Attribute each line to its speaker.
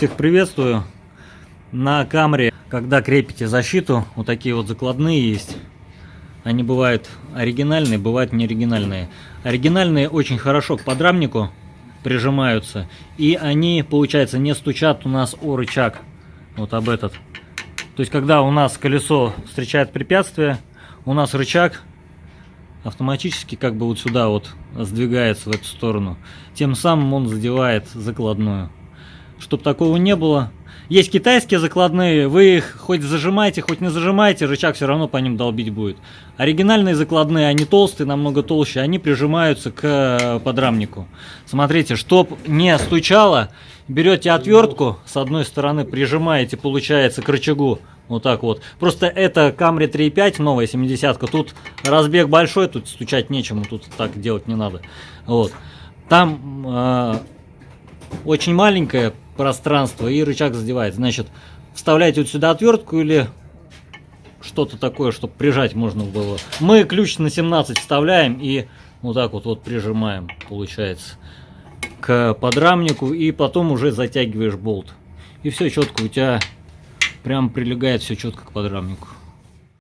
Speaker 1: Всех приветствую. На камере, когда крепите защиту, вот такие вот закладные есть. Они бывают оригинальные, бывают неоригинальные. Оригинальные очень хорошо к подрамнику прижимаются. И они, получается, не стучат у нас о рычаг. Вот об этот. То есть, когда у нас колесо встречает препятствие, у нас рычаг автоматически как бы вот сюда вот сдвигается в эту сторону. Тем самым он задевает закладную. Чтобы такого не было. Есть китайские закладные, вы их хоть зажимаете, хоть не зажимаете, рычаг все равно по ним долбить будет. Оригинальные закладные, они толстые, намного толще, они прижимаются к подрамнику. Смотрите, чтоб не стучало, берете отвертку, с одной стороны прижимаете, получается, к рычагу. Вот так вот. Просто это Camry 3.5, новая 70-ка. Тут разбег большой, тут стучать нечему, тут так делать не надо. Вот. Там очень маленькое пространство и рычаг задевает. Значит, вставляете вот сюда отвертку или что-то такое, чтобы прижать можно было. Мы ключ на 17 вставляем и вот так вот прижимаем, получается, к подрамнику, и потом уже затягиваешь болт. И все четко, у тебя прям прилегает все четко к подрамнику.